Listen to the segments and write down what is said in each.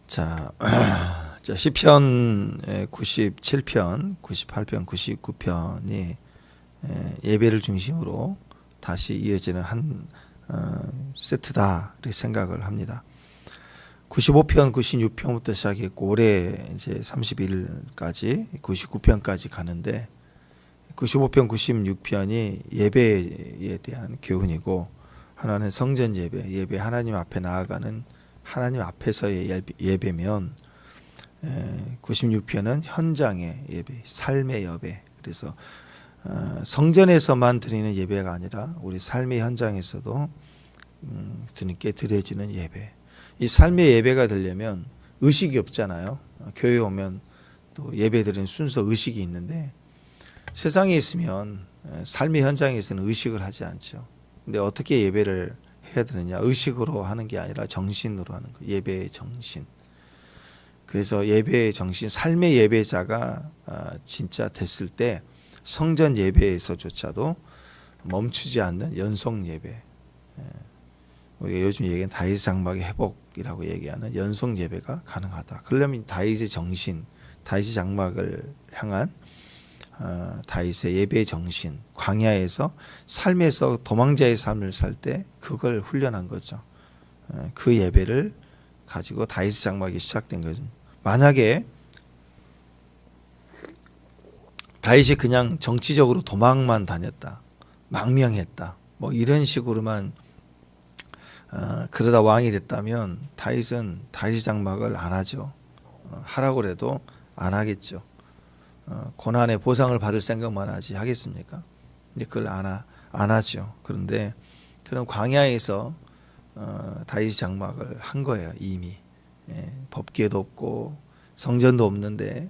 자, 자 시편 97편, 98편, 99편이 예배를 중심으로 다시 이어지는 한 세트다 이렇게 생각을 합니다. 95편, 96편부터 시작했고 올해 이제 31일까지 99편까지 가는데 95편, 96편이 예배에 대한 교훈이고 하나는 성전 예배 하나님 앞에 나아가는 하나님 앞에서의 예배면 96편은 현장의 예배, 삶의 예배. 그래서 성전에서만 드리는 예배가 아니라 우리 삶의 현장에서도 주님께 드려지는 예배. 이 삶의 예배가 되려면 의식이 없잖아요. 교회 오면 또 예배 드리는 순서 의식이 있는데 세상에 있으면 삶의 현장에서는 의식을 하지 않죠. 근데 어떻게 예배를 해야 되느냐? 의식으로 하는 게 아니라 정신으로 하는 거. 예배의 정신. 그래서 예배의 정신, 삶의 예배자가 진짜 됐을 때 성전 예배에서조차도 멈추지 않는 연속 예배. 우리가 요즘 얘기하는 다윗 장막의 회복이라고 얘기하는 연속 예배가 가능하다. 그러려면 다윗의 정신, 다윗의 장막을 향한 다윗의 예배의 정신, 광야에서 삶에서 도망자의 삶을 살 때 그걸 훈련한 거죠. 그 예배를 가지고 다윗의 장막이 시작된 거죠. 만약에 다윗이 그냥 정치적으로 도망만 다녔다, 망명했다, 뭐 이런 식으로만 그러다 왕이 됐다면 다윗은 다윗의 장막을 안 하죠. 하라고 해도 안 하겠죠. 고난의 보상을 받을 생각만 하지 하겠습니까? 근데 그걸 안 하죠. 그런데 그런 광야에서 다윗 장막을 한 거예요. 이미 법궤도 없고 성전도 없는데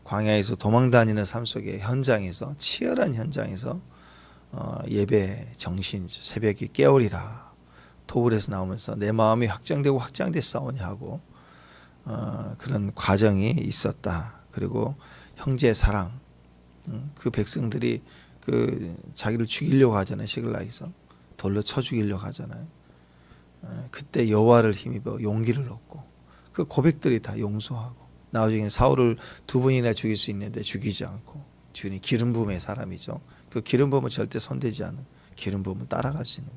광야에서 도망다니는 삶 속의 현장에서 치열한 현장에서 예배 정신 새벽에 깨우리라 토굴에서 나오면서 내 마음이 확장되고 싸우냐 하고 그런 과정이 있었다. 그리고 형제 사랑, 그 백성들이 그 자기를 죽이려고 하잖아요. 시글락에서 돌로 쳐 죽이려고 하잖아요. 그때 여호와를 힘입어 용기를 얻고 그 고백들이 다 용서하고 나중에 사울을 2번이나 죽일 수 있는데 죽이지 않고 주님 기름 부음의 사람이죠. 그 기름 부음은 절대 손대지 않은 기름 부음을 따라갈 수 있는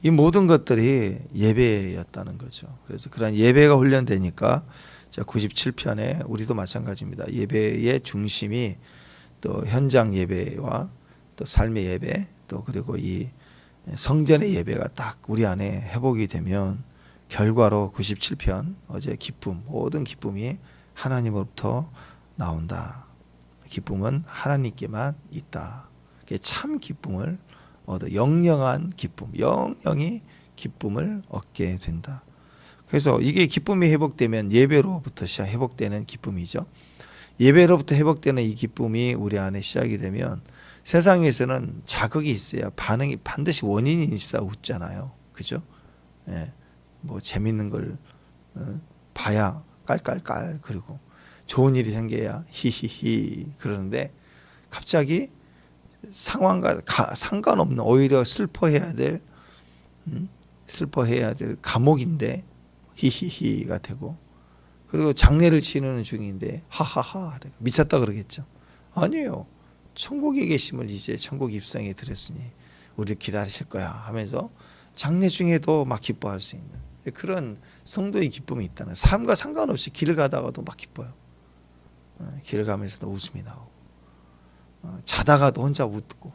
이 모든 것들이 예배였다는 거죠. 그래서 그런 예배가 훈련되니까 97편에 우리도 마찬가지입니다. 예배의 중심이 또 현장 예배와 또 삶의 예배 또 그리고 이 성전의 예배가 딱 우리 안에 회복이 되면 결과로 97편 어제 기쁨 모든 기쁨이 하나님으로부터 나온다. 기쁨은 하나님께만 있다. 참 기쁨을 얻어 영영한 기쁨 영영이 기쁨을 얻게 된다. 그래서 이게 기쁨이 회복되면 예배로부터 회복되는 기쁨이죠. 예배로부터 회복되는 이 기쁨이 우리 안에 시작이 되면 세상에서는 자극이 있어야 반응이 반드시 원인이 있어 웃잖아요. 그죠? 예. 뭐 재밌는 걸 봐야 깔깔깔 그리고 좋은 일이 생겨야 히히히 그러는데 갑자기 상황과 상관없는 오히려 슬퍼해야 될 감옥인데 히히히가 되고 그리고 장례를 치르는 중인데 하하하 미쳤다 그러겠죠. 아니에요. 천국에 계심을 이제 천국 입성에 들었으니 우리 기다리실 거야 하면서 장례 중에도 막 기뻐할 수 있는 그런 성도의 기쁨이 있다는 삶과 상관없이 길을 가다가도 막 기뻐요. 길을 가면서도 웃음이 나오고 자다가도 혼자 웃고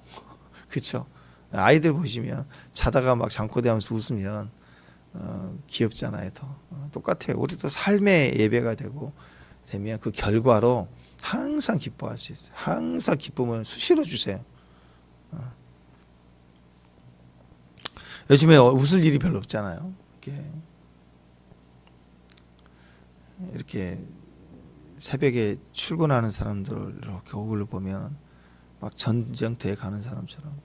그렇죠. 아이들 보시면 자다가 막 잠꼬대하면서 웃으면 귀엽잖아요. 더 똑같아요. 우리도 삶의 예배가 되면 그 결과로 항상 기뻐할 수 있어요. 항상 기쁨을 수시로 주세요. 요즘에 웃을 일이 별로 없잖아요. 이렇게 새벽에 출근하는 사람들을 이렇게 얼굴을 보면 막 전쟁터에 가는 사람처럼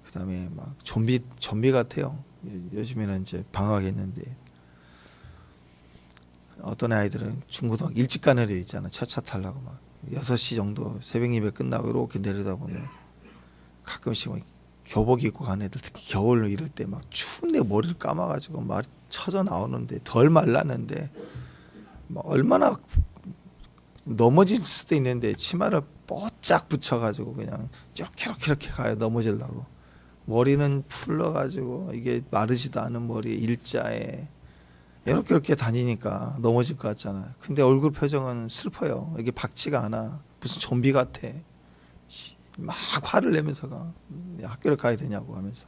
그 다음에 막 좀비 같아요. 요즘에는 이제 방학했는데 어떤 아이들은 중고등학교 일찍 가는 애 있잖아. 차 타려고 막 6시 정도 새벽 예배 끝나고 이렇게 내려다 보면 가끔씩 교복 입고 가는 애들 특히 겨울 이럴 때 막 추운데 머리를 감아가지고 막 쳐져 나오는데 덜 말랐는데 뭐 얼마나 넘어질 수도 있는데 치마를 뽀짝 붙여가지고 그냥 이렇게 가요. 넘어지려고. 머리는 풀러가지고 이게 마르지도 않은 머리 일자에 이렇게 다니니까 넘어질 것 같잖아요. 근데 얼굴 표정은 슬퍼요. 이게 밝지가 않아. 무슨 좀비 같아. 막 화를 내면서 가. 학교를 가야 되냐고 하면서.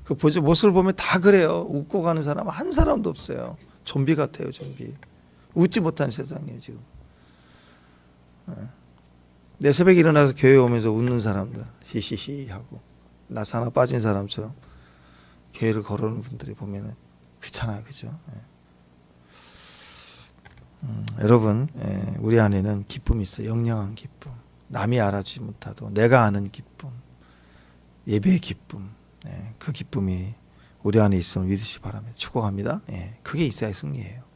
그 모습을 보면 다 그래요. 웃고 가는 사람 한 사람도 없어요. 좀비 같아요, 좀비. 웃지 못한 세상이에요, 지금. 내 새벽에 일어나서 교회 오면서 웃는 사람들, 히히히 하고, 나사 하나 빠진 사람처럼 교회를 걸어오는 분들이 보면은 귀찮아요, 그죠? 여러분, 우리 안에는 기쁨이 있어요. 영영한 기쁨. 남이 알아주지 못하도 내가 아는 기쁨. 예배의 기쁨. 그 기쁨이 우리 안에 있음을 믿으시기 바랍니다. 축복합니다. 그게 있어야 승리예요.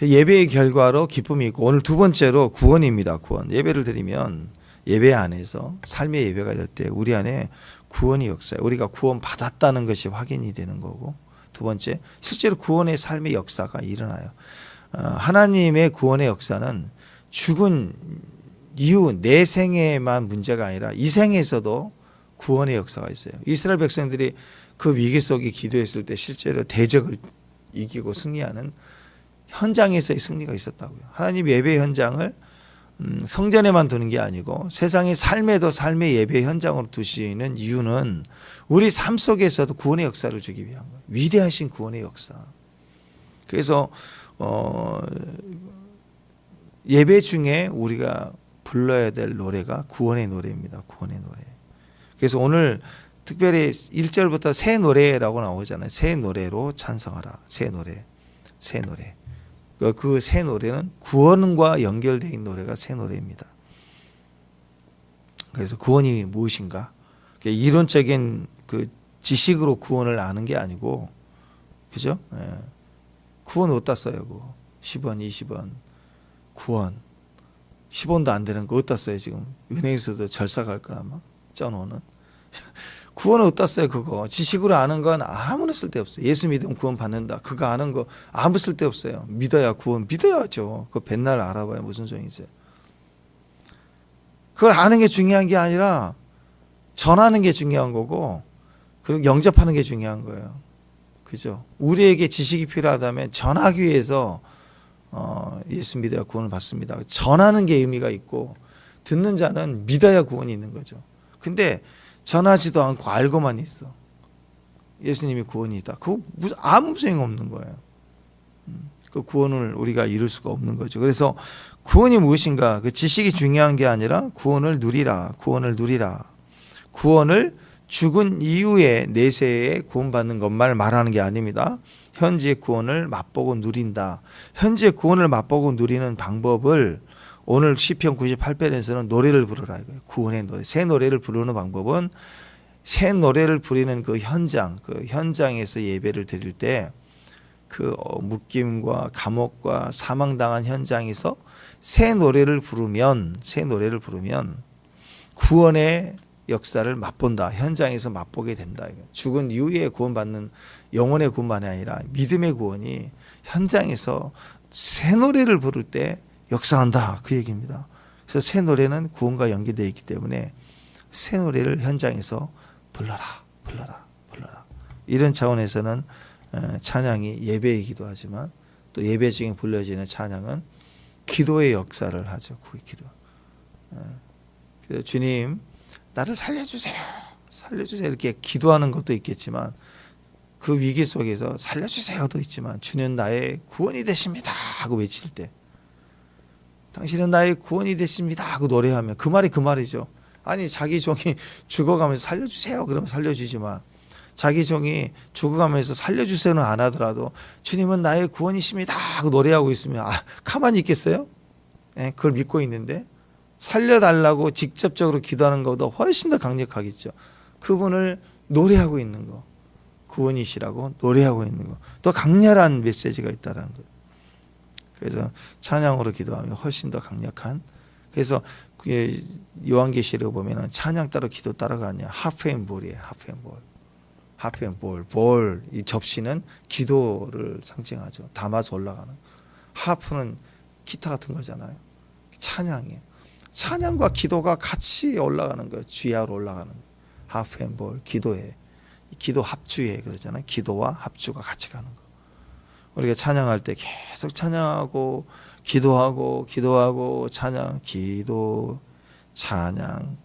예배의 결과로 기쁨이 있고, 오늘 두 번째로 구원입니다. 구원. 예배를 드리면 예배 안에서 삶의 예배가 될 때 우리 안에 구원이 역사예요. 우리가 구원 받았다는 것이 확인이 되는 거고, 두 번째, 실제로 구원의 삶의 역사가 일어나요. 하나님의 구원의 역사는 죽은 이후 내 생에만 문제가 아니라 이 생에서도 구원의 역사가 있어요. 이스라엘 백성들이 그 위기 속에 기도했을 때 실제로 대적을 이기고 승리하는 현장에서의 승리가 있었다고요. 하나님 예배 현장을 성전에만 두는 게 아니고 세상의 삶에도 삶의 예배 현장으로 두시는 이유는 우리 삶 속에서도 구원의 역사를 주기 위한 거예요. 위대하신 구원의 역사. 그래서 예배 중에 우리가 불러야 될 노래가 구원의 노래입니다. 구원의 노래. 그래서 오늘 특별히 1절부터 새 노래라고 나오잖아요. 새 노래로 찬성하라. 새 노래. 새 노래. 그 새 노래는 구원과 연결되어 있는 노래가 새 노래입니다. 그래서 구원이 무엇인가? 이론적인 그 지식으로 구원을 아는 게 아니고, 그죠? 구원 어디다 써요, 그거? 10원, 20원. 구원. 10원도 안 되는 거 어디다 써요, 지금? 은행에서도 절사 갈 거야, 아마. 쪄놓는. 구원은 어디다 써요, 그거? 지식으로 아는 건 아무나 쓸데없어요. 예수 믿으면 구원 받는다. 그거 아는 거 아무 쓸데없어요. 믿어야 구원, 믿어야죠. 그거 맨날 알아봐야 무슨 소용이 있어요. 그걸 아는 게 중요한 게 아니라 전하는 게 중요한 거고, 그리고 영접하는 게 중요한 거예요. 그죠? 우리에게 지식이 필요하다면 전하기 위해서 예수 믿어야 구원을 받습니다. 전하는 게 의미가 있고, 듣는 자는 믿어야 구원이 있는 거죠. 근데 전하지도 않고 알고만 있어. 예수님이 구원이다. 그거 아무 소용 없는 거예요. 그 구원을 우리가 이룰 수가 없는 거죠. 그래서 구원이 무엇인가? 그 지식이 중요한 게 아니라 구원을 누리라. 구원을 누리라. 구원을 죽은 이후에 내세에 구원받는 것만 말하는 게 아닙니다. 현지의 구원을 맛보고 누린다. 현지의 구원을 맛보고 누리는 방법을 오늘 시편 98편에서는 노래를 부르라 이거예요. 구원의 노래. 새 노래를 부르는 방법은 새 노래를 부리는 그 현장에서 예배를 드릴 때 그 묶임과 감옥과 사망당한 현장에서 새 노래를 부르면 구원의 역사를 맛본다. 현장에서 맛보게 된다. 죽은 이후에 구원받는 영혼의 구원만이 아니라 믿음의 구원이 현장에서 새 노래를 부를 때 역사한다. 그 얘기입니다. 그래서 새 노래는 구원과 연계되어 있기 때문에 새 노래를 현장에서 불러라. 이런 차원에서는 찬양이 예배이기도 하지만 또 예배 중에 불려지는 찬양은 기도의 역사를 하죠. 그 기도. 그래서 주님 나를 살려주세요. 이렇게 기도하는 것도 있겠지만 그 위기 속에서 살려주세요도 있지만 주는 나의 구원이 되십니다 하고 외칠 때 당신은 나의 구원이 되십니다 하고 노래하면 그 말이 그 말이죠. 아니 자기 종이 죽어가면서 살려주세요 그러면 살려주지만 자기 종이 죽어가면서 살려주세요는 안 하더라도 주님은 나의 구원이십니다 하고 노래하고 있으면 가만히 있겠어요? 그걸 믿고 있는데 살려달라고 직접적으로 기도하는 것보다 훨씬 더 강력하겠죠. 그분을 노래하고 있는 거, 구원이시라고 노래하고 있는 거, 더 강렬한 메시지가 있다는 거예요. 그래서 찬양으로 기도하면 훨씬 더 강력한. 그래서 요한계시록 보면은 찬양 따로 기도 따라가 아니야. 하프앤볼이에요. 하프앤볼. 볼. 이 접시는 기도를 상징하죠. 담아서 올라가는. 하프는 기타 같은 거잖아요. 찬양이에요. 찬양과 기도가 같이 올라가는 거예요. 주야로 올라가는 거예요. 하프 앤 볼, 기도에. 기도 합주에 그러잖아요. 기도와 합주가 같이 가는 거. 우리가 찬양할 때 계속 찬양하고 기도하고 찬양, 기도, 찬양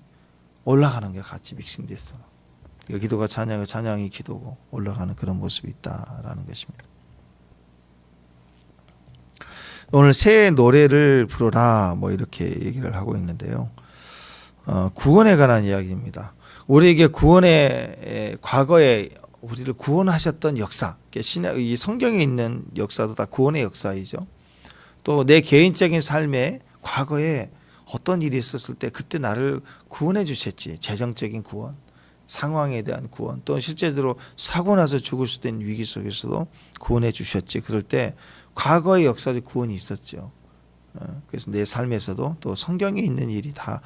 올라가는 게 같이 믹싱됐어. 기도가 찬양이, 찬양이 기도고 올라가는 그런 모습이 있다라는 것입니다. 오늘 새 노래를 부르라 뭐 이렇게 얘기를 하고 있는데요. 구원에 관한 이야기입니다. 우리에게 구원의 과거에 우리를 구원하셨던 역사, 이 성경에 있는 역사도 다 구원의 역사이죠. 또 내 개인적인 삶에 과거에 어떤 일이 있었을 때 그때 나를 구원해 주셨지. 재정적인 구원, 상황에 대한 구원, 또 실제로 사고 나서 죽을 수도 있는 위기 속에서도 구원해 주셨지. 그럴 때 과거의 역사적 구원이 있었죠. 그래서 내 삶에서도 또 성경에 있는 일이 다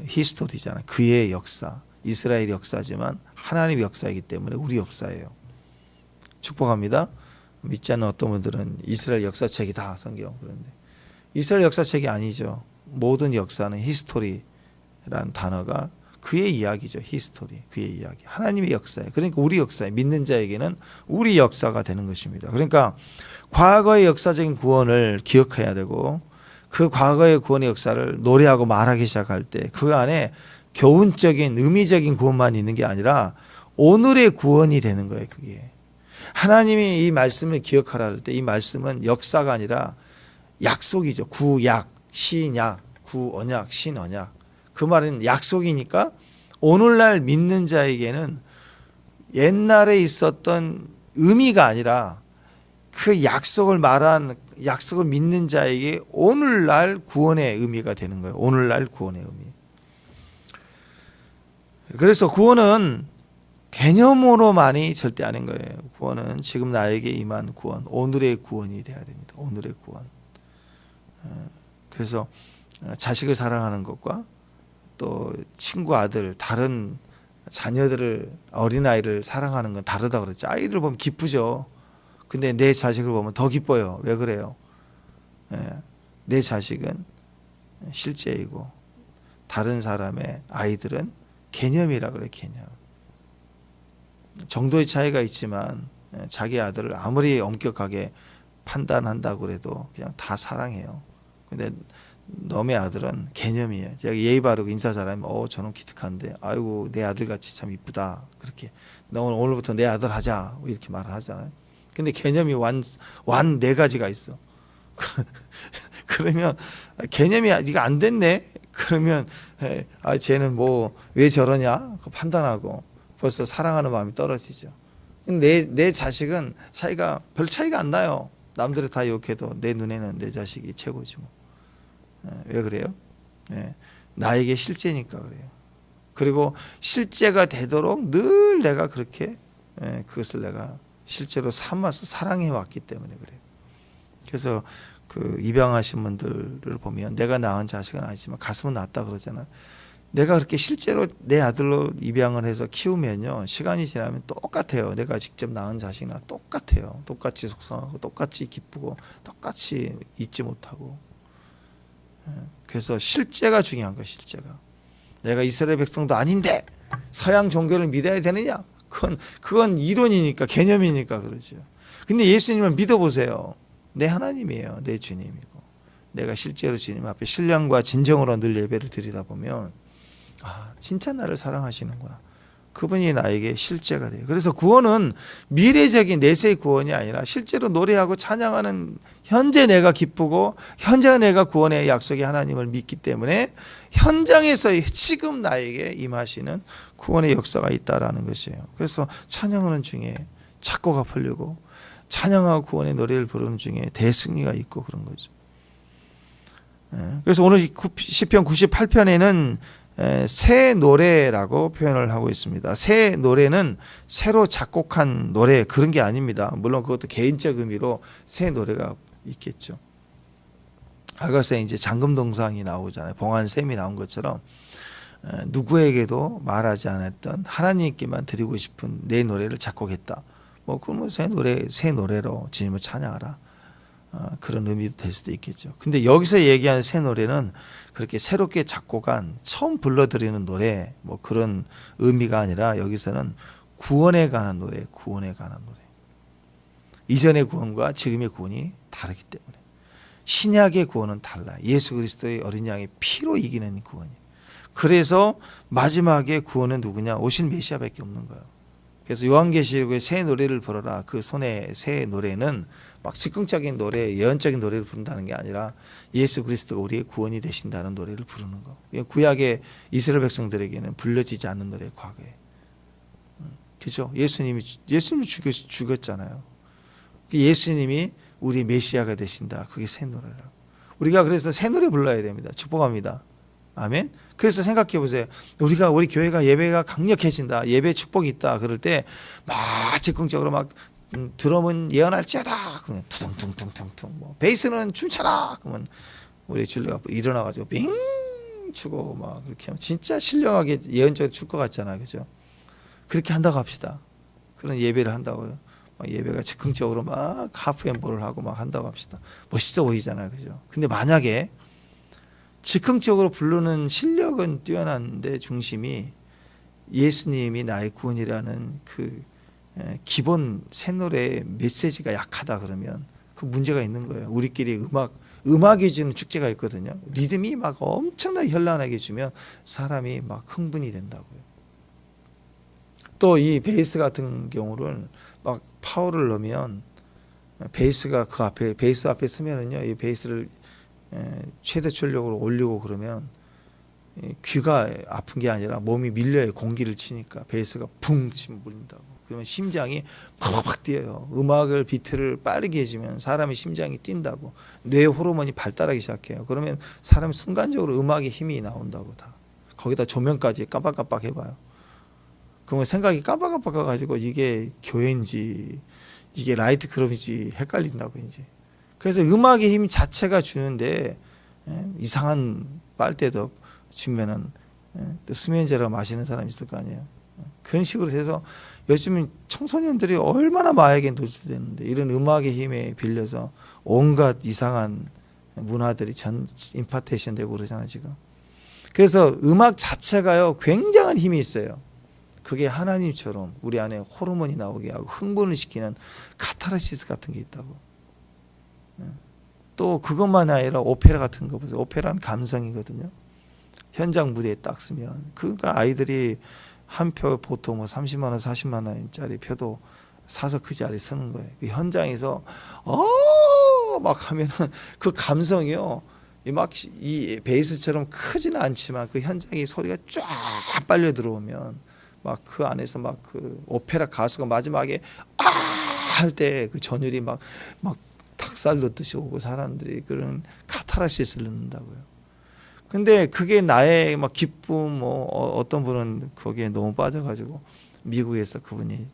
히스토리잖아요. 그의 역사, 이스라엘 역사지만 하나님의 역사이기 때문에 우리 역사예요. 축복합니다. 믿지 않는 어떤 분들은 이스라엘 역사책이다 성경. 그런데 이스라엘 역사책이 아니죠. 모든 역사는 히스토리라는 단어가 그의 이야기죠. 히스토리, 그의 이야기. 하나님의 역사예요. 그러니까 우리 역사에 믿는 자에게는 우리 역사가 되는 것입니다. 그러니까 과거의 역사적인 구원을 기억해야 되고 그 과거의 구원의 역사를 노래하고 말하기 시작할 때 그 안에 교훈적인 의미적인 구원만 있는 게 아니라 오늘의 구원이 되는 거예요. 그게 하나님이 이 말씀을 기억하라 할 때 이 말씀은 역사가 아니라 약속이죠. 구약, 신약, 구언약, 신언약. 그 말은 약속이니까 오늘날 믿는 자에게는 옛날에 있었던 의미가 아니라 그 약속을 말한 약속을 믿는 자에게 오늘날 구원의 의미가 되는 거예요. 오늘날 구원의 의미. 그래서 구원은 개념으로만이 절대 아닌 거예요. 구원은 지금 나에게 임한 구원, 오늘의 구원이 돼야 됩니다. 오늘의 구원. 그래서 자식을 사랑하는 것과 또 친구 아들, 다른 자녀들을, 어린아이를 사랑하는 건 다르다고 그랬죠. 아이들 보면 기쁘죠. 근데 내 자식을 보면 더 기뻐요. 왜 그래요? 내 자식은 실제이고 다른 사람의 아이들은 개념이라 그래. 개념. 정도의 차이가 있지만 자기 아들을 아무리 엄격하게 판단한다고 그래도 그냥 다 사랑해요. 근데 너의 아들은 개념이에요. 제가 예의 바르고 인사 잘하면 저는 기특한데 아이고 내 아들같이 참 이쁘다. 그렇게 너 오늘부터 내 아들 하자 이렇게 말을 하잖아요. 근데 개념이 완 네 가지가 있어. 그러면 개념이 네가 안 됐네. 그러면 쟤는 뭐 왜 저러냐 판단하고 벌써 사랑하는 마음이 떨어지죠. 근데 내 자식은 차이가 별 차이가 안 나요. 남들이 다 욕해도 내 눈에는 내 자식이 최고지 뭐. 왜 그래요? 나에게 실제니까 그래요. 그리고 실제가 되도록 늘 내가 그렇게 그것을 내가 실제로 삼아서 사랑해 왔기 때문에 그래요. 그래서 그 입양하신 분들을 보면 내가 낳은 자식은 아니지만 가슴은 낳았다 그러잖아요. 내가 그렇게 실제로 내 아들로 입양을 해서 키우면요, 시간이 지나면 똑같아요. 내가 직접 낳은 자식이나 똑같아요. 똑같이 속상하고 똑같이 기쁘고 똑같이 잊지 못하고. 그래서 실제가 중요한 거예요. 실제가. 내가 이스라엘 백성도 아닌데 서양 종교를 믿어야 되느냐? 그건 이론이니까, 개념이니까 그러죠. 근데 예수님을 믿어보세요. 내 하나님이에요. 내 주님이고. 내가 실제로 주님 앞에 신령과 진정으로 늘 예배를 드리다 보면 진짜 나를 사랑하시는구나. 그분이 나에게 실제가 돼요. 그래서 구원은 미래적인 내세의 구원이 아니라 실제로 노래하고 찬양하는 현재 내가 기쁘고 현재 내가 구원의 약속의 하나님을 믿기 때문에 현장에서 지금 나에게 임하시는 구원의 역사가 있다라는 것이에요. 그래서 찬양하는 중에 작고가 풀리고 찬양하고 구원의 노래를 부르는 중에 대승리가 있고 그런 거죠. 그래서 오늘 시편 98편에는 새 노래라고 표현을 하고 있습니다. 새 노래는 새로 작곡한 노래 그런 게 아닙니다. 물론 그것도 개인적 의미로 새 노래가 있겠죠. 아가서에 이제 잠금동상이 나오잖아요. 봉안샘이 나온 것처럼 누구에게도 말하지 않았던 하나님께만 드리고 싶은 내 노래를 작곡했다. 그러면 새 노래로 주님을 찬양하라. 그런 의미도 될 수도 있겠죠. 근데 여기서 얘기하는 새 노래는 그렇게 새롭게 작곡한 처음 불러드리는 노래 뭐 그런 의미가 아니라 여기서는 구원에 관한 노래, 구원에 관한 노래. 이전의 구원과 지금의 구원이 다르기 때문에 신약의 구원은 달라. 예수 그리스도의 어린 양의 피로 이기는 구원이에요. 그래서 마지막에 구원은 누구냐? 오신 메시아밖에 없는 거예요. 그래서 요한계시록에 새 노래를 부르라. 그 손에 새 노래는 막 즉흥적인 노래, 예언적인 노래를 부른다는 게 아니라 예수 그리스도가 우리의 구원이 되신다는 노래를 부르는 거. 구약의 이스라엘 백성들에게는 불려지지 않는 노래, 과거에. 그죠? 예수님이 죽였잖아요. 예수님이 우리 메시아가 되신다. 그게 새 노래라고. 우리가 그래서 새 노래 불러야 됩니다. 축복합니다. 아멘. 그래서 생각해 보세요. 우리 교회가 예배가 강력해진다. 예배 축복이 있다. 그럴 때 막 즉흥적으로 막 드럼은 예언할지어다. 그러면 퉁퉁퉁퉁퉁. 뭐 베이스는 춤춰라. 그러면 우리 줄리가 일어나 가지고 빙 추고 막 그렇게 하면 진짜 신령하게 예언적으로 출 것 같잖아요. 그죠? 그렇게 한다고 합시다. 그런 예배를 한다고요. 예배가 즉흥적으로 막 하프 엠보를 하고 막 한다고 합시다. 멋있어 보이잖아요. 그죠? 근데 만약에 즉흥적으로 부르는 실력은 뛰어난데 중심이 예수님이 나의 구원이라는 그 기본 새 노래의 메시지가 약하다 그러면 그 문제가 있는 거예요. 우리끼리 음악이 주는 축제가 있거든요. 리듬이 막 엄청나게 현란하게 주면 사람이 막 흥분이 된다고요. 또 이 베이스 같은 경우는 막 파워를 넣으면 베이스가 베이스 앞에 서면은요, 이 베이스를 최대 출력으로 올리고 그러면 귀가 아픈 게 아니라 몸이 밀려요. 공기를 치니까 베이스가 붕 치면 물린다고. 그러면 심장이 팍팍 뛰어요. 음악을 비트를 빠르게 해주면 사람의 심장이 뛴다고. 뇌 호르몬이 발달하기 시작해요. 그러면 사람이 순간적으로 음악의 힘이 나온다고. 다 거기다 조명까지 깜빡깜빡 해봐요. 그러면 생각이 깜빡깜빡 가지고 이게 교회인지 이게 라이트 클럽인지 헷갈린다고 이제. 그래서 음악의 힘 자체가 주는데 이상한 빨대도 주면은 또 수면제라고 마시는 사람이 있을 거 아니에요. 그런 식으로 해서 요즘은 청소년들이 얼마나 마약에 노출되는데 이런 음악의 힘에 빌려서 온갖 이상한 문화들이 임파테이션 되고 그러잖아요 지금. 그래서 음악 자체가요 굉장한 힘이 있어요. 그게 하나님처럼 우리 안에 호르몬이 나오게 하고 흥분을 시키는 카타르시스 같은 게 있다고. 또 그것만 아니라 오페라 같은 거 보세요. 오페라는 감성이거든요. 현장 무대에 딱 쓰면 그러니까 아이들이 한 표 보통 뭐 30만 원, 40만 원짜리 표도 사서 그 자리에 서는 거예요. 그 현장에서 막 하면은 그 감성이요. 이 베이스처럼 크지는 않지만 그 현장에 소리가 쫙 빨려 들어오면 막 그 안에서 막 그 오페라 가수가 마지막에 할 때 그 전율이 막 닭살 돋듯이 오고 사람들이 그런 카타르시스를 넣는다고요. 근데 그게 나의 막 기쁨 뭐 어떤 분은 거기에 너무 빠져가지고 미국에서 그분이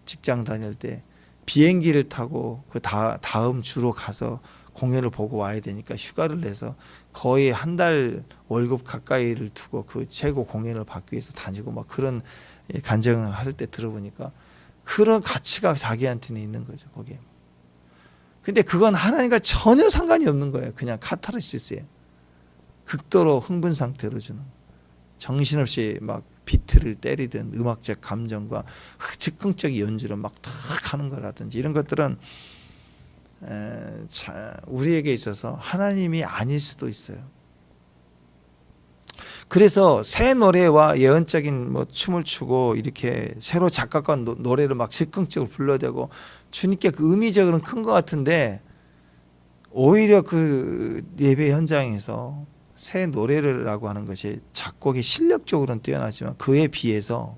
직장 다닐 때 비행기를 타고 그 다음 주로 가서 공연을 보고 와야 되니까 휴가를 내서 거의 한 달 월급 가까이를 두고 그 최고 공연을 받기 위해서 다니고 막 그런 간증을 할 때 들어보니까 그런 가치가 자기한테는 있는 거죠 거기에. 근데 그건 하나님과 전혀 상관이 없는 거예요. 그냥 카타르시스에 극도로 흥분 상태로 주는, 정신없이 막 비트를 때리든 음악적 감정과 즉흥적 연주를 막 탁 하는 거라든지 이런 것들은 우리에게 있어서 하나님이 아닐 수도 있어요. 그래서 새 노래와 예언적인 뭐 춤을 추고 이렇게 새로 작곡한 노래를 막 즉흥적으로 불러대고 주님께 그 의미적으로는 큰 것 같은데 오히려 그 예배 현장에서 새 노래라고 하는 것이 작곡이 실력적으로는 뛰어나지만 그에 비해서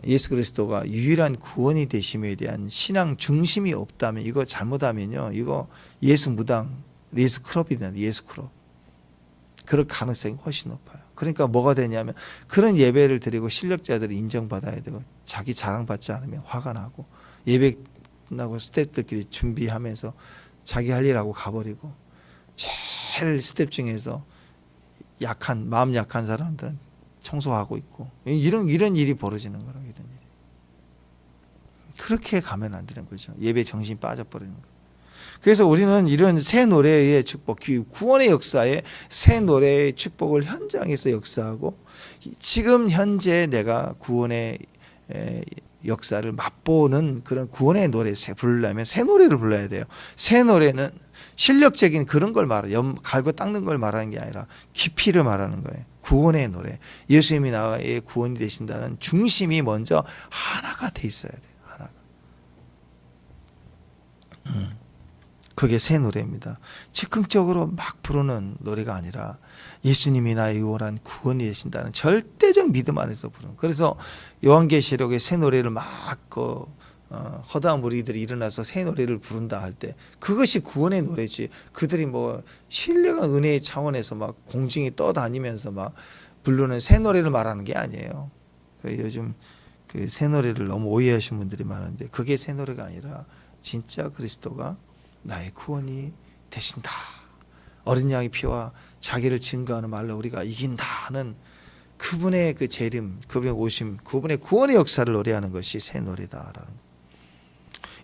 예수 그리스도가 유일한 구원이 되심에 대한 신앙 중심이 없다면 이거 잘못하면요 이거 예수 무당, 예수 클럽이 된다. 예수 클럽. 그럴 가능성이 훨씬 높아요. 그러니까 뭐가 되냐면 그런 예배를 드리고 실력자들이 인정받아야 되고 자기 자랑받지 않으면 화가 나고 예배 끝나고 스태프들끼리 준비하면서 자기 할 일하고 가버리고 제일 스텝 중에서 마음 약한 사람들은 청소하고 있고 이런 일이 벌어지는 거라고. 이런 일이. 그렇게 가면 안 되는 거죠. 예배 정신이 빠져버리는 거예요. 그래서 우리는 이런 새 노래의 축복, 구원의 역사에 새 노래의 축복을 현장에서 역사하고 지금 현재 내가 구원의 역사를 맛보는 그런 구원의 노래 부르려면 새 노래를 불러야 돼요. 새 노래는 실력적인 그런 걸 갈고 닦는 걸 말하는 게 아니라 깊이를 말하는 거예요. 구원의 노래. 예수님이 나의 구원이 되신다는 중심이 먼저 하나가 돼 있어야 돼요. 하나가. 그게 새 노래입니다. 즉흥적으로 막 부르는 노래가 아니라 예수님이 나의 유일한 구원이 되신다는 절대적 믿음 안에서 부르는. 그래서 요한계시록에 새 노래를 막 허다한 무리들이 일어나서 새 노래를 부른다 할 때 그것이 구원의 노래지. 그들이 뭐 신령한 은혜의 차원에서 막 공중에 떠다니면서 막 부르는 새 노래를 말하는 게 아니에요. 요즘 그 새 노래를 너무 오해하시는 분들이 많은데 그게 새 노래가 아니라 진짜 그리스도가 나의 구원이 되신다. 어린 양의 피와 자기를 증거하는 말로 우리가 이긴다는 그분의 그 재림, 그분의 오심, 그분의 구원의 역사를 노래하는 것이 새 노래다라는 거.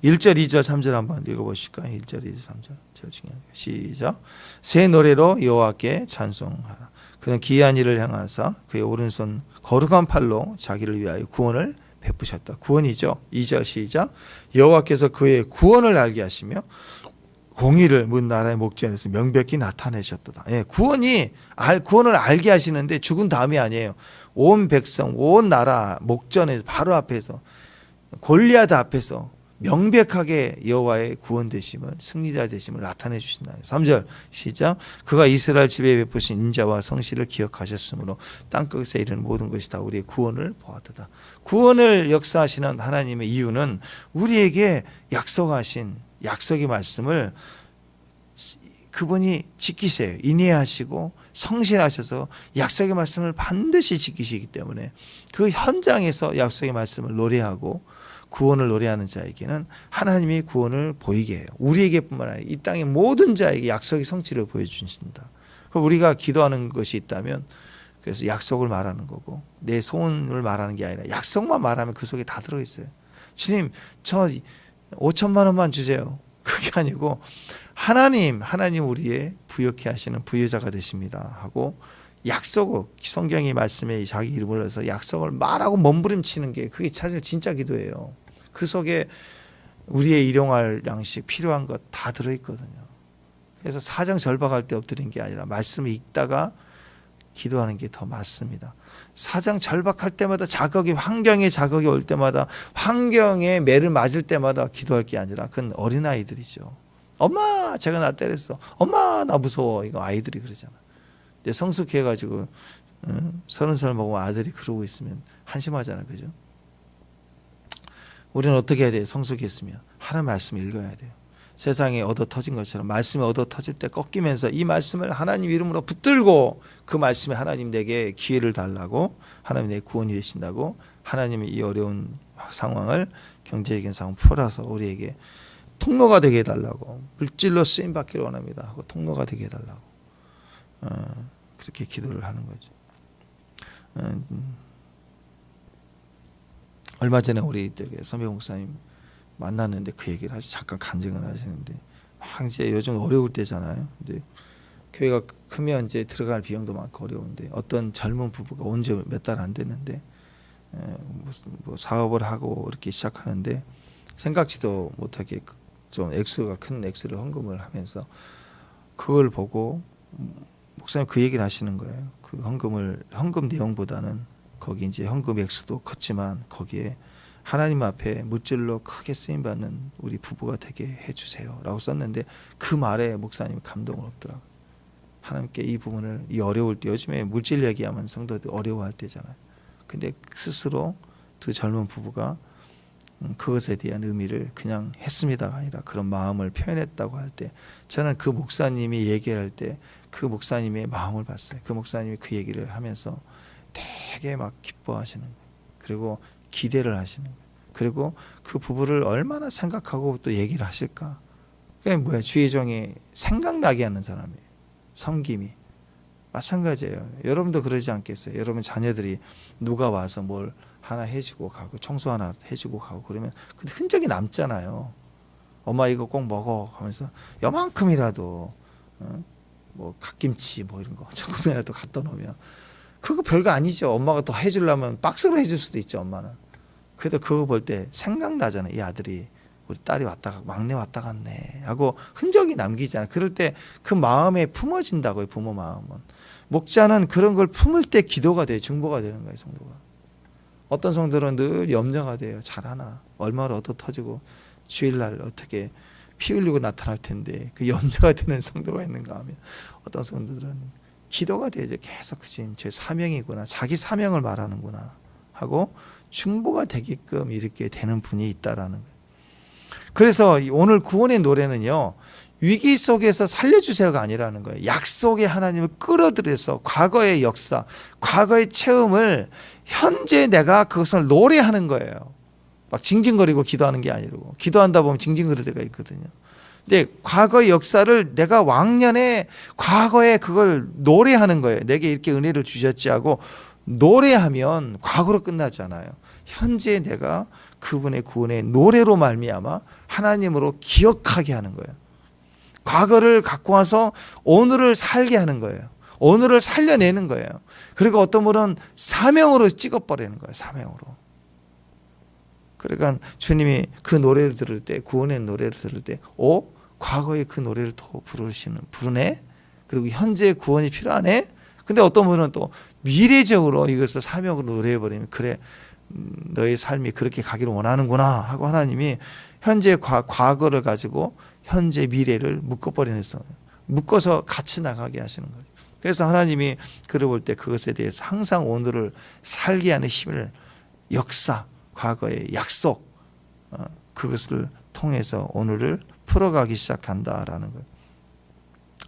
1절, 2절, 3절 한번 읽어보실까요? 1절, 2절, 3절. 제일 중요한 거. 시작. 새 노래로 여호와께 찬송하라. 그는 기이한 일을 행하사 그의 오른손 거룩한 팔로 자기를 위하여 구원을 베푸셨다. 구원이죠. 2절 시작. 여호와께서 그의 구원을 알게 하시며 공의를 문 나라의 목전에서 명백히 나타내셨도다. 예, 구원을 알게 하시는데 죽은 다음이 아니에요. 온 백성, 온 나라 목전에서 바로 앞에서 골리앗 앞에서 명백하게 여호와의 구원 되심을, 승리자 되심을 나타내 주신다. 3절 시작. 그가 이스라엘 집에 베푸신 인자와 성실을 기억하셨으므로 땅끝에 이르는 모든 것이 다 우리의 구원을 보았도다. 구원을 역사하시는 하나님의 이유는 우리에게 약속하신 약속의 말씀을 그분이 지키세요. 인내하시고 성실하셔서 약속의 말씀을 반드시 지키시기 때문에 그 현장에서 약속의 말씀을 노래하고 구원을 노래하는 자에게는 하나님이 구원을 보이게 해요. 우리에게뿐만 아니라 이 땅의 모든 자에게 약속의 성취를 보여주신다. 우리가 기도하는 것이 있다면 그래서 약속을 말하는 거고 내 소원을 말하는 게 아니라 약속만 말하면 그 속에 다 들어있어요. 주님 저 5천만 원만 주세요. 그게 아니고 하나님 우리의 부욕해 하시는 부유자가 되십니다 하고 약속을 성경의 말씀에 자기 이름을 넣어서 약속을 말하고 몸부림치는 게 그게 사실 진짜 기도예요. 그 속에 우리의 일용할 양식 필요한 것 다 들어있거든요. 그래서 사정 절박할 때 엎드린 게 아니라 말씀을 읽다가 기도하는 게 더 맞습니다. 사정 절박할 때마다 환경에 자극이 올 때마다 환경에 매를 맞을 때마다 기도할 게 아니라 그건 어린아이들이죠. 엄마 제가 나 때렸어. 엄마 나 무서워. 이거 아이들이 그러잖아. 근데 성숙해가지고 30살 먹으면 아들이 그러고 있으면 한심하잖아. 그죠? 우리는 어떻게 해야 돼요? 성숙했으면 하나님 말씀 읽어야 돼요. 세상에 얻어 터진 것처럼 말씀이 얻어 터질 때 꺾이면서 이 말씀을 하나님 이름으로 붙들고 그 말씀에 하나님 내게 기회를 달라고 하나님 내 구원이 되신다고 하나님이 이 어려운 상황을 경제적인 상황 풀어서 우리에게 통로가 되게 해달라고 물질로 쓰임받기를 원합니다 하고 통로가 되게 해달라고 그렇게 기도를 하는 거죠. 얼마 전에 우리 선배 목사님 만났는데 그 얘기를 잠깐 간증을 하시는데 막 이제 요즘 어려울 때잖아요. 근데 교회가 크면 이제 들어갈 비용도 많고 어려운데 어떤 젊은 부부가 온 지 몇 달 안 됐는데 뭐 사업을 하고 이렇게 시작하는데 생각지도 못하게 좀 액수가 큰 액수를 헌금을 하면서 그걸 보고 목사님 그 얘기를 하시는 거예요. 그 헌금 내용보다는 거기 이제 헌금 액수도 컸지만 거기에 하나님 앞에 물질로 크게 쓰임받는 우리 부부가 되게 해주세요 라고 썼는데 그 말에 목사님이 감동을 얻더라고요. 하나님께 이 부분을 이 어려울 때 요즘에 물질 얘기하면 성도들 어려워할 때잖아요. 근데 스스로 두 젊은 부부가 그것에 대한 의미를 그냥 했습니다가 아니라 그런 마음을 표현했다고 할 때 저는 그 목사님이 얘기할 때 그 목사님의 마음을 봤어요. 그 목사님이 그 얘기를 하면서 되게 막 기뻐하시는 거예요. 그리고 기대를 하시는 거예요. 그리고 그 부부를 얼마나 생각하고 또 얘기를 하실까. 그게 뭐야? 주의 종이 생각나게 하는 사람이에요. 섬김이. 마찬가지예요. 여러분도 그러지 않겠어요? 여러분 자녀들이 누가 와서 뭘 하나 해주고 가고 청소 하나 해주고 가고 그러면 그 흔적이 남잖아요. 엄마 이거 꼭 먹어 하면서 요만큼이라도 뭐 갓김치 뭐 이런 거 조금이라도 갖다 놓으면 그거 별거 아니죠. 엄마가 더 해주려면 박스로 해줄 수도 있죠. 엄마는. 그래도 그거 볼 때 생각나잖아요. 이 아들이 우리 딸이 왔다가 막내 왔다 갔네 하고 흔적이 남기잖아요. 그럴 때 그 마음에 품어진다고요. 부모 마음은. 목자는 그런 걸 품을 때 기도가 돼요. 중보가 되는 거예요. 성도가. 어떤 성도는 늘 염려가 돼요. 잘하나 얼마나 얻어 터지고 주일날 어떻게 피 흘리고 나타날 텐데 그 염려가 되는 성도가 있는가 하면 어떤 성도들은 기도가 되죠. 계속 지금 제 사명이구나 자기 사명을 말하는구나 하고 중보가 되게끔 이렇게 되는 분이 있다라는 거예요. 그래서 오늘 구원의 노래는요. 위기 속에서 살려주세요가 아니라는 거예요. 약속의 하나님을 끌어들여서 과거의 역사, 과거의 체험을 현재 내가 그것을 노래하는 거예요. 막 징징거리고 기도하는 게 아니고 기도한다 보면 징징거릴 때가 있거든요. 근데 과거의 역사를 내가 왕년에 과거에 그걸 노래하는 거예요. 내게 이렇게 은혜를 주셨지 하고 노래하면 과거로 끝나잖아요. 현재 내가 그분의 구원의 노래로 말미암아 하나님으로 기억하게 하는 거예요. 과거를 갖고 와서 오늘을 살게 하는 거예요. 오늘을 살려내는 거예요. 그리고 어떤 분은 사명으로 찍어버리는 거예요. 사명으로. 그러니까 주님이 그 노래를 들을 때 구원의 노래를 들을 때 과거의 그 노래를 더 부르네. 그리고 현재의 구원이 필요하네. 근데 어떤 분은 또 미래적으로 이것을 사명으로 노래해버리면 그래 너의 삶이 그렇게 가기를 원하는구나 하고 하나님이 현재 과거를 가지고 현재 미래를 묶어버리는 묶어서 같이 나가게 하시는 거죠. 그래서 하나님이 그를 볼 때 그것에 대해서 항상 오늘을 살게 하는 힘을 역사 과거의 약속 그것을 통해서 오늘을 풀어가기 시작한다라는 거예요.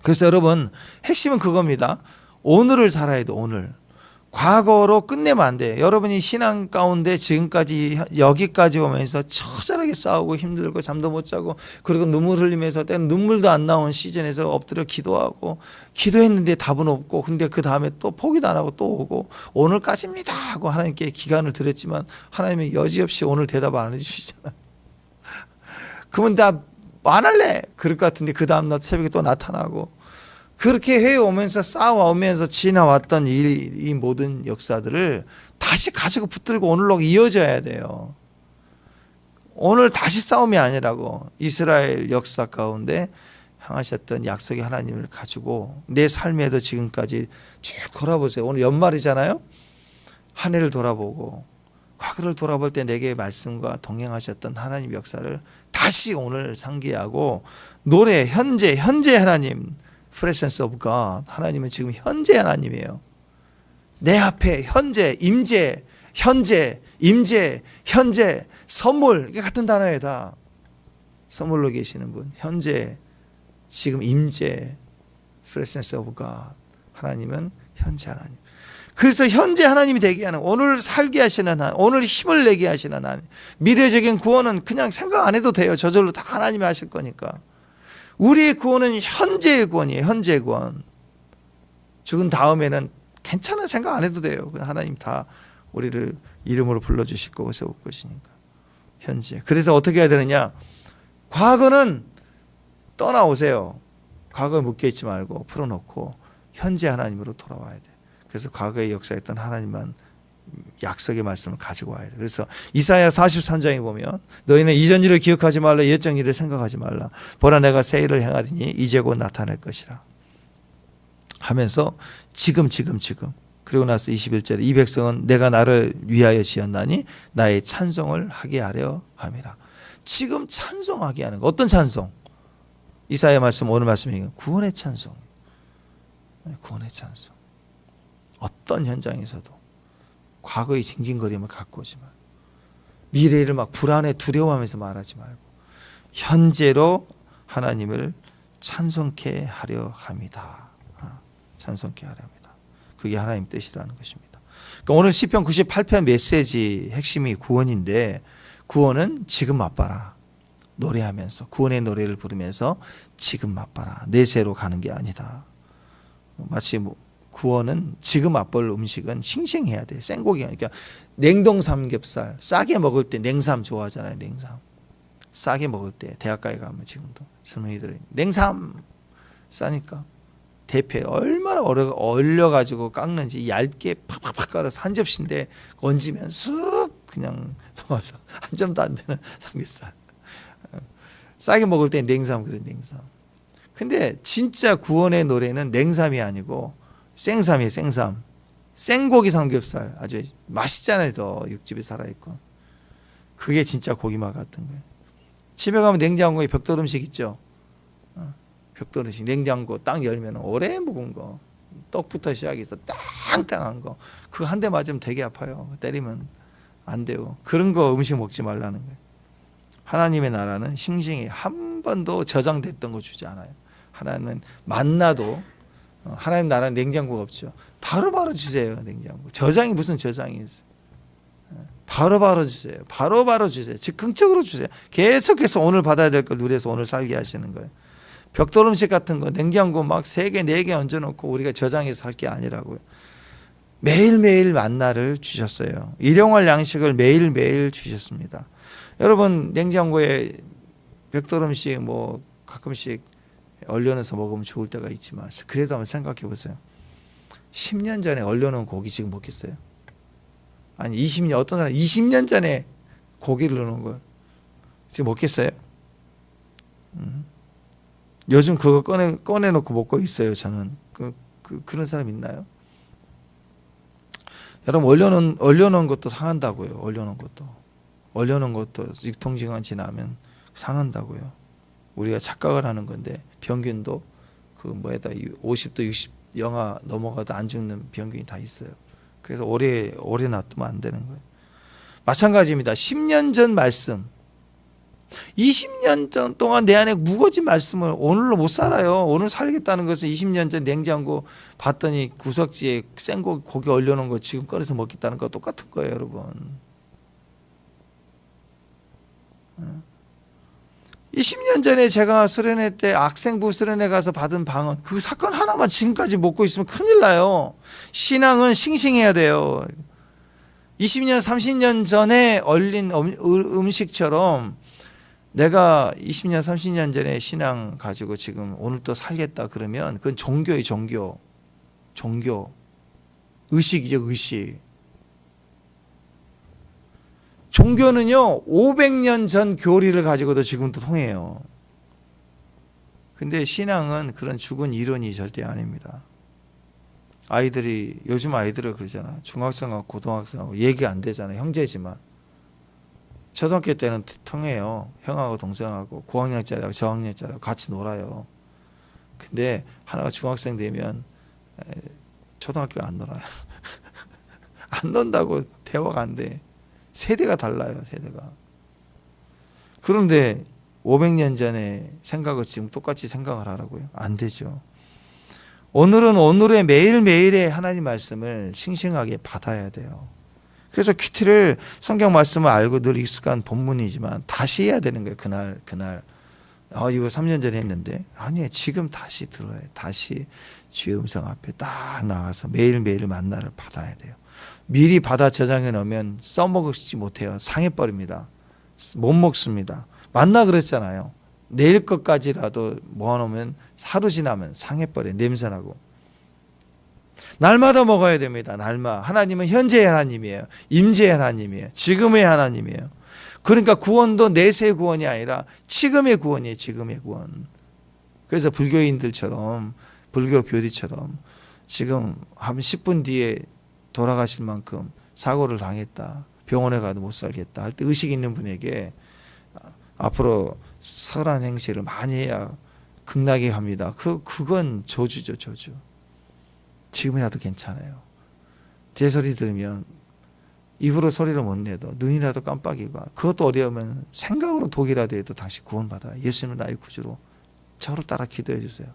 그래서 여러분 핵심은 그겁니다. 오늘을 살아야 돼. 오늘. 과거로 끝내면 안 돼. 여러분이 신앙 가운데 지금까지 여기까지 오면서 처절하게 싸우고 힘들고 잠도 못 자고 그리고 눈물 흘리면서 때는 눈물도 안 나온 시즌에서 엎드려 기도하고 기도했는데 답은 없고 근데 그 다음에 또 포기도 안 하고 또 오고 오늘까지입니다 하고 하나님께 기간을 드렸지만 하나님은 여지없이 오늘 대답 안 해주시잖아요. 그러면 나 안 할래 그럴 것 같은데 그 다음날 새벽에 또 나타나고 그렇게 해오면서 싸워오면서 지나왔던 이 모든 역사들을 다시 가지고 붙들고 오늘로 이어져야 돼요. 오늘 다시 싸움이 아니라고 이스라엘 역사 가운데 향하셨던 약속의 하나님을 가지고 내 삶에도 지금까지 쭉 돌아보세요. 오늘 연말이잖아요. 한 해를 돌아보고 과거를 돌아볼 때 내게 말씀과 동행하셨던 하나님 역사를 다시 오늘 상기하고 노래 현재 하나님 Presence of God. 하나님은 지금 현재 하나님이에요. 내 앞에 현재, 임재, 현재, 임재, 현재, 선물 이게 같은 단어예요 다. 선물로 계시는 분, 현재, 지금 임재, Presence of God. 하나님은 현재 하나님. 그래서 현재 하나님이 되게 하는 오늘 살게 하시는 하나님, 오늘 힘을 내게 하시는 하나님. 미래적인 구원은 그냥 생각 안 해도 돼요. 저절로 다 하나님이 하실 거니까. 우리의 구원은 현재의 구원이에요. 현재의 구원. 죽은 다음에는 괜찮아 생각 안 해도 돼요. 하나님 다 우리를 이름으로 불러주실 거고 세울 것이니까. 현재. 그래서 어떻게 해야 되느냐. 과거는 떠나오세요. 과거에 묶여있지 말고 풀어놓고 현재 하나님으로 돌아와야 돼. 그래서 과거에 역사했던 하나님만 약속의 말씀을 가지고 와야 돼. 그래서 이사야 43장에 보면 너희는 이전 일을 기억하지 말라 옛적 일을 생각하지 말라. 보라 내가 새 일을 행하리니 이제 곧 나타날 것이라 하면서 지금 그리고 나서 21절에 이 백성은 내가 나를 위하여 지었나니 나의 찬송을 하게 하려 함이라. 지금 찬송하게 하는 거. 어떤 찬송? 이사야 말씀 오늘 말씀이 구원의 찬송. 구원의 찬송. 어떤 현장에서도 과거의 징징거림을 갖고 오지 말고 미래를 막 불안해 두려워하면서 말하지 말고 현재로 하나님을 찬송케 하려 합니다. 찬송케 하려 합니다. 그게 하나님 뜻이라는 것입니다. 그러니까 오늘 시편 98편 메시지 핵심이 구원인데 구원은 지금 맛봐라. 노래하면서 구원의 노래를 부르면서 지금 맛봐라. 내세로 가는 게 아니다. 마치 구원은 지금 맛볼 음식은 싱싱해야 돼. 생고기. 그러니까 냉동 삼겹살 싸게 먹을 때 냉삼 좋아하잖아요. 냉삼 싸게 먹을 때 대학가에 가면 지금도 젊은이들이 냉삼 싸니까 대패 얼마나 얼려가지고 깎는지 얇게 팍팍팍 깔아서 한 접시인데 얹으면 쑥 그냥 넘어서 한 점도 안 되는 삼겹살. 싸게 먹을 때 냉삼 그래 냉삼. 근데 진짜 구원의 노래는 냉삼이 아니고 생삼이에요. 생삼. 생고기 삼겹살 아주 맛있잖아요. 더 육즙이 살아있고. 그게 진짜 고기맛 같은 거예요. 집에 가면 냉장고에 벽돌 음식 있죠. 벽돌 음식 냉장고 딱 열면 오래 묵은 거 떡부터 시작해서 땅땅한 거 그거 한 대 맞으면 되게 아파요. 때리면 안 되고 그런 거 음식 먹지 말라는 거예요. 하나님의 나라는 싱싱히 한 번도 저장됐던 거 주지 않아요. 하나님은 만나도 하나님 나라는 냉장고가 없죠. 바로바로 주세요. 냉장고 저장이 무슨 저장이 있어요. 바로바로 주세요. 바로바로 주세요. 즉흥적으로 주세요. 계속해서 오늘 받아야 될 걸 누려서 오늘 살게 하시는 거예요. 벽돌 음식 같은 거 냉장고 막 3개 4개 얹어놓고 우리가 저장해서 살 게 아니라고요. 매일매일 만나를 주셨어요. 일용할 양식을 매일매일 주셨습니다. 여러분 냉장고에 벽돌 음식 뭐 가끔씩 얼려놓아서 먹으면 좋을 때가 있지만 그래도 한번 생각해 보세요. 10년 전에 얼려놓은 고기 지금 먹겠어요? 아니 20년 어떤 사람 20년 전에 고기를 넣어놓은 걸 지금 먹겠어요? 요즘 그거 꺼내놓고 먹고 있어요. 저는 그런 사람 있나요? 여러분 얼려놓은 것도 상한다고요. 얼려놓은 것도 유통기간 지나면 상한다고요. 우리가 착각을 하는 건데 병균도 그 뭐에다 50도 60 영하 넘어가도 안 죽는 병균이 다 있어요. 그래서 오래 놔두면 안 되는 거예요. 마찬가지입니다. 10년 전 말씀 20년 전 동안 내 안에 묵어진 말씀을 오늘로 못 살아요. 오늘 살겠다는 것은 20년 전 냉장고 봤더니 구석지에 생고기 얼려놓은 거 지금 꺼내서 먹겠다는 거 똑같은 거예요. 여러분 20년 전에 제가 수련회 때 악생부 수련회 가서 받은 방언 그 사건 하나만 지금까지 먹고 있으면 큰일 나요. 신앙은 싱싱해야 돼요. 20년 30년 전에 얼린 음식처럼 내가 20년 30년 전에 신앙 가지고 지금 오늘 또 살겠다 그러면 그건 종교예요. 종교 의식이죠. 의식. 종교는요 500년 전 교리를 가지고도 지금도 통해요. 근데 신앙은 그런 죽은 이론이 절대 아닙니다. 요즘 아이들을 그러잖아. 중학생하고 고등학생하고 얘기 안 되잖아요. 형제지만 초등학교 때는 통해요. 형하고 동생하고 고학년짜리하고 저학년짜리하고 같이 놀아요. 근데 하나가 중학생 되면 초등학교 안 놀아요. 안 논다고 대화가 안 돼. 세대가 달라요. 세대가. 그런데 500년 전에 생각을 지금 똑같이 생각을 하라고요? 안 되죠. 오늘은 오늘의 매일매일의 하나님 말씀을 싱싱하게 받아야 돼요. 그래서 큐티를 성경 말씀을 알고 늘 익숙한 본문이지만 다시 해야 되는 거예요. 그날 이거 3년 전에 했는데 아니에요. 지금 다시 들어야 해요. 다시 주의 음성 앞에 딱 나가서 매일매일 만나를 받아야 돼요. 미리 받아 저장해 놓으면 써먹지 못해요. 상해버립니다. 못 먹습니다. 만나 그랬잖아요. 내일 것까지라도 모아놓으면 하루 지나면 상해버려요. 냄새나고. 날마다 먹어야 됩니다. 날마다. 하나님은 현재의 하나님이에요. 임재의 하나님이에요. 지금의 하나님이에요. 그러니까 구원도 내세의 구원이 아니라 지금의 구원이에요. 지금의 구원. 그래서 불교인들처럼 불교 교리처럼 지금 한 10분 뒤에 돌아가실 만큼 사고를 당했다. 병원에 가도 못 살겠다. 할 때 의식 있는 분에게 앞으로 설한 행실을 많이 해야 극락에 갑니다. 그건 저주죠. 저주. 지금이라도 괜찮아요. 제 소리 들으면 입으로 소리를 못 내도 눈이라도 깜빡이고 그것도 어려우면 생각으로 독이라도 해도 다시 구원받아요. 예수님은 나의 구주로 저를 따라 기도해 주세요.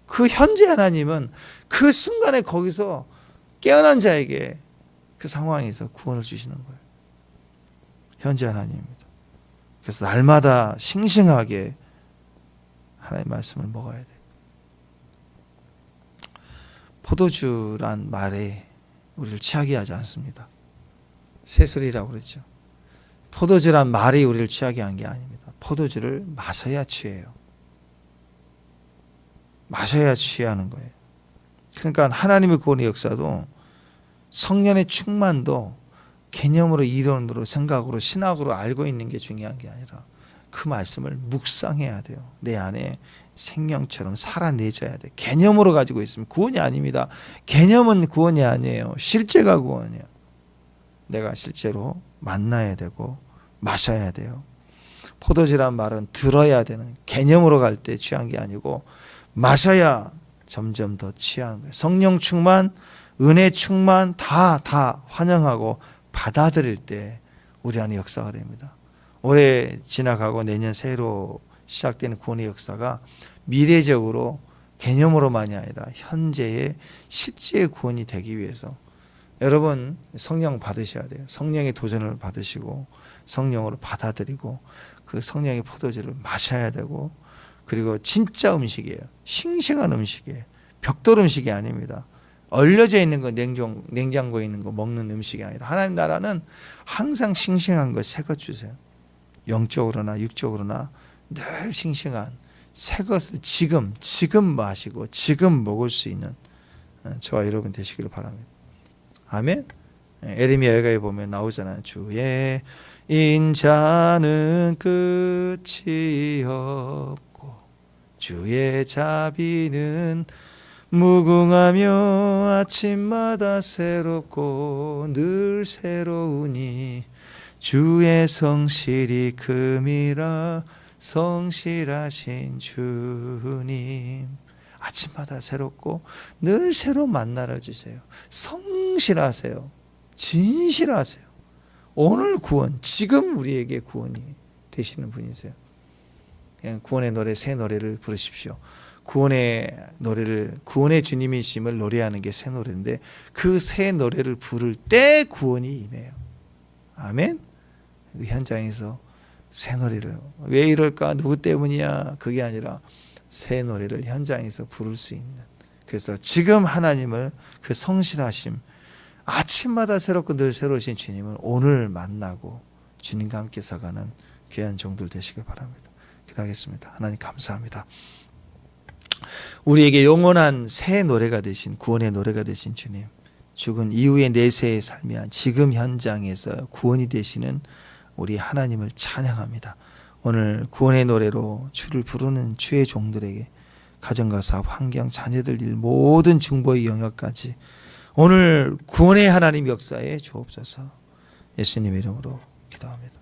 그 현재 하나님은 그 순간에 거기서 깨어난 자에게 그 상황에서 구원을 주시는 거예요. 현재 하나님입니다. 그래서 날마다 싱싱하게 하나님의 말씀을 먹어야 돼요. 포도주란 말에 우리를 취하게 하지 않습니다. 새술이라고 그랬죠. 포도주란 말이 우리를 취하게 한 게 아닙니다. 포도주를 마셔야 취해요. 마셔야 취하는 거예요. 그러니까 하나님의 구원의 역사도 성령의 충만도 개념으로, 이론으로, 생각으로, 신학으로 알고 있는 게 중요한 게 아니라 그 말씀을 묵상해야 돼요. 내 안에 생명처럼 살아내줘야 돼. 개념으로 가지고 있으면 구원이 아닙니다. 개념은 구원이 아니에요. 실제가 구원이에요. 내가 실제로 만나야 되고 마셔야 돼요. 포도주란 말은 들어야 되는, 개념으로 갈 때 취한 게 아니고 마셔야 점점 더 취하는 거예요. 성령 충만, 은혜 충만 다 환영하고 받아들일 때 우리 안에 역사가 됩니다. 올해 지나가고 내년 새해로 시작되는 구원의 역사가 미래적으로 개념으로만이 아니라 현재의 실제의 구원이 되기 위해서 여러분 성령 받으셔야 돼요. 성령의 도전을 받으시고 성령으로 받아들이고 그 성령의 포도주를 마셔야 되고, 그리고 진짜 음식이에요. 싱싱한 음식이에요. 벽돌 음식이 아닙니다. 얼려져 있는 거, 냉장고에 있는 거 먹는 음식이 아니라 하나님 나라는 항상 싱싱한 거, 새 것 주세요. 영적으로나 육적으로나 늘 싱싱한 새 것을 지금 마시고 지금 먹을 수 있는 저와 여러분 되시기를 바랍니다. 아멘. 에레미야에 보면 나오잖아요. 주의 인자는 끝이 없고 주의 자비는 무궁하며 아침마다 새롭고 늘 새로우니 주의 성실이 금이라 성실하신 주님. 아침마다 새롭고 늘 새로운 만나를 주세요. 성실하세요. 진실하세요. 오늘 구원, 지금 우리에게 구원이 되시는 분이세요. 그냥 구원의 노래, 새 노래를 부르십시오. 구원의 노래를, 구원의 주님이심을 노래하는 게 새 노래인데 그 새 노래를 부를 때 구원이 임해요. 아멘. 그 현장에서 새 노래를, 왜 이럴까, 누구 때문이야, 그게 아니라 새 노래를 현장에서 부를 수 있는, 그래서 지금 하나님을, 그 성실하심, 아침마다 새롭고 늘 새로우신 주님을 오늘 만나고 주님과 함께 서가는 귀한 종들 되시길 바랍니다. 기도하겠습니다. 하나님 감사합니다. 우리에게 영원한 새 노래가 되신, 구원의 노래가 되신 주님, 죽은 이후의 내세의 삶이 한 지금 현장에서 구원이 되시는 우리 하나님을 찬양합니다. 오늘 구원의 노래로 주를 부르는 주의 종들에게 가정과 사업, 환경, 자녀들 일, 모든 중보의 영역까지 오늘 구원의 하나님 역사에 주옵소서. 예수님의 이름으로 기도합니다.